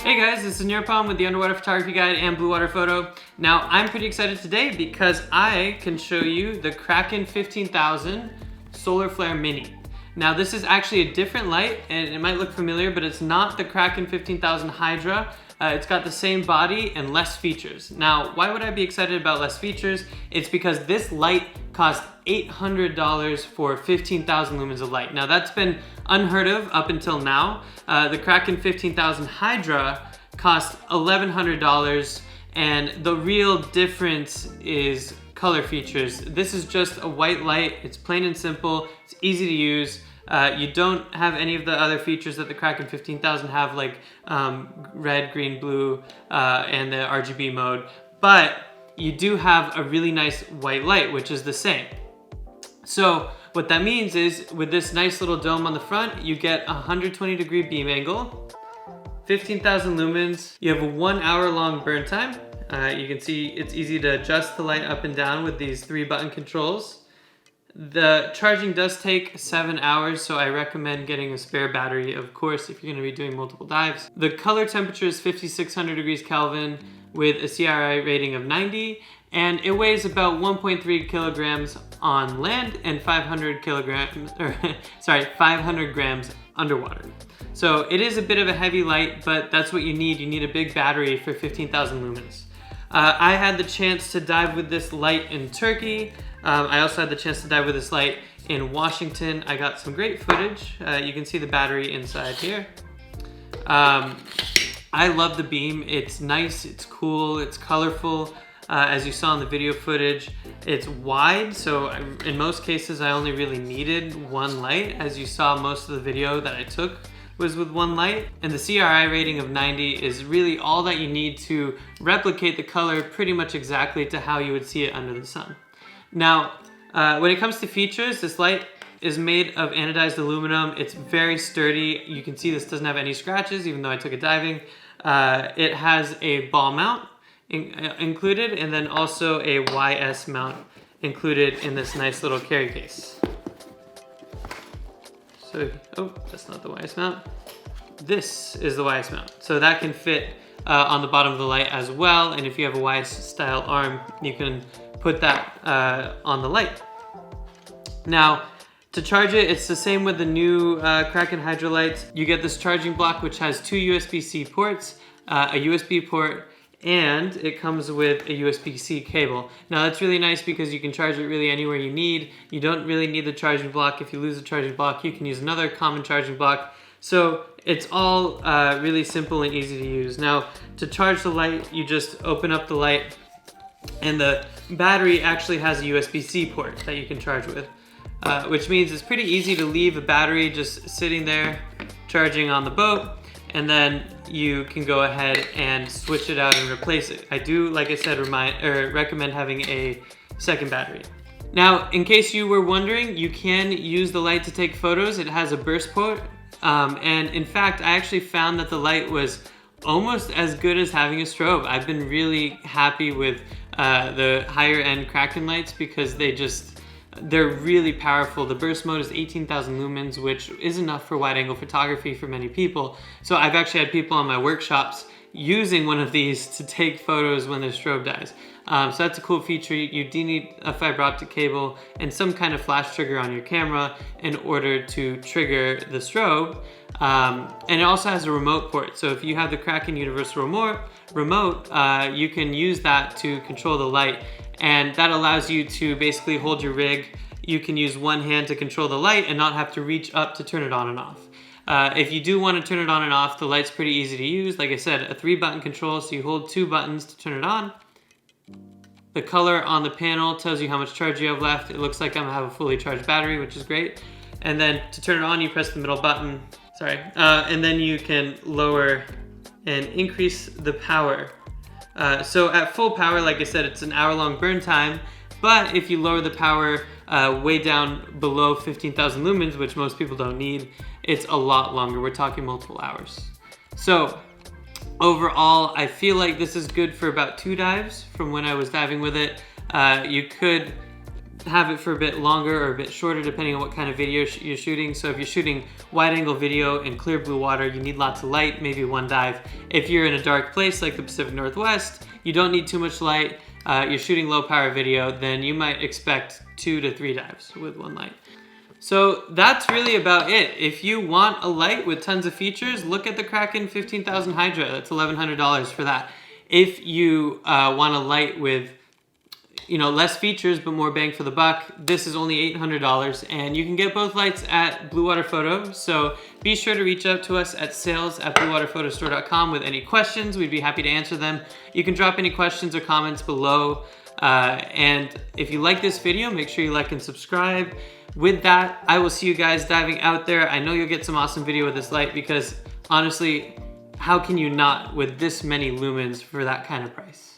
Hey guys, this is Nirupam with the Underwater Photography Guide and Bluewater Photo. Now, I'm pretty excited today because I can show you the Kraken 15,000 Solar Flare Mini. Now, this is actually a different light, and it might look familiar, but it's not the Kraken 15,000 Hydra. It's got the same body and less features. Now, why would I be excited about less features? It's because this light cost $800 for 15,000 lumens of light. Now, that's been unheard of up until now. The Kraken 15,000 Hydra cost $1,100, and the real difference is color features. This is just a white light. It's plain and simple. It's easy to use. You don't have any of the other features that the Kraken 15,000 have, like red, green, blue, and the RGB mode, but you do have a really nice white light, which is the same. So what that means is, with this nice little dome on the front, you get a 120-degree beam angle, 15,000 lumens, you have a 1 hour long burn time. You can see it's easy to adjust the light up and down with these 3-button controls. The charging does take 7 hours, so I recommend getting a spare battery, of course, if you're going to be doing multiple dives. The color temperature is 5,600 degrees Kelvin with a CRI rating of 90, and it weighs about 1.3 kilograms on land and 500 grams underwater. So it is a bit of a heavy light, but that's what you need. You need a big battery for 15,000 lumens. I had the chance to dive with this light in Turkey. I also had the chance to dive with this light in Washington. I got some great footage. You can see the battery inside here. I love the beam. It's nice, it's cool, it's colorful. As you saw in the video footage, it's wide, so in most cases I only really needed one light. As you saw, most of the video that I took was with one light, and the CRI rating of 90 is really all that you need to replicate the color pretty much exactly to how you would see it under the sun. Now, when it comes to features, this light is made of anodized aluminum. It's very sturdy. You can see this doesn't have any scratches, even though I took it diving. It has a ball mount included, and then also a YS mount included in this nice little carry case. So, oh, that's not the YS mount. This is the YS mount. So that can fit on the bottom of the light as well, and if you have a YS style arm, you can put that on the light. Now, to charge it, it's the same with the new Kraken Hydra lights. You get this charging block which has 2 USB-C ports, a USB port, and it comes with a USB-C cable. Now that's really nice because you can charge it really anywhere you need. You don't really need the charging block. If you lose the charging block, you can use another common charging block. So it's all really simple and easy to use. Now, to charge the light, you just open up the light, and the battery actually has a USB-C port that you can charge with, which means it's pretty easy to leave a battery just sitting there charging on the boat, and then you can go ahead and switch it out and replace it. I do, like I said, recommend having a second battery. Now, in case you were wondering, you can use the light to take photos. It has a burst port, and in fact, I actually found that the light was almost as good as having a strobe. I've been really happy with the higher end Kraken lights because they're really powerful. The burst mode is 18,000 lumens, which is enough for wide angle photography for many people. So I've actually had people on my workshops using one of these to take photos when their strobe dies. So that's a cool feature. You do need a fiber optic cable and some kind of flash trigger on your camera in order to trigger the strobe. And it also has a remote port. So if you have the Kraken Universal remote, you can use that to control the light. And that allows you to basically hold your rig. You can use one hand to control the light and not have to reach up to turn it on and off. If you do want to turn it on and off, the light's pretty easy to use. Like I said, a 3-button control, so you hold 2 buttons to turn it on. The color on the panel tells you how much charge you have left. It looks like I have a fully charged battery, which is great. And then to turn it on, you press the middle button. And then you can lower and increase the power. So at full power, like I said, it's an hour-long burn time, but if you lower the power way down below 15,000 lumens, which most people don't need, it's a lot longer. We're talking multiple hours. So overall, I feel like this is good for about 2 dives from when I was diving with it. You could have it for a bit longer or a bit shorter depending on what kind of video you're shooting. So if you're shooting wide angle video in clear blue water, you need lots of light, maybe one dive. If you're in a dark place like the Pacific Northwest, you don't need too much light, you're shooting low power video, then you might expect 2 to 3 dives with one light. So that's really about it. If you want a light with tons of features, look at the Kraken 15,000 Hydra. That's $1,100 for that. If you want a light with less features but more bang for the buck, this is only $800, and you can get both lights at Bluewater Photo. So be sure to reach out to us at sales@bluewaterphotostore.com with any questions. We'd be happy to answer them. You can drop any questions or comments below. And if you like this video, make sure you like and subscribe. With that, I will see you guys diving out there. I know you'll get some awesome video with this light because honestly, how can you not with this many lumens for that kind of price?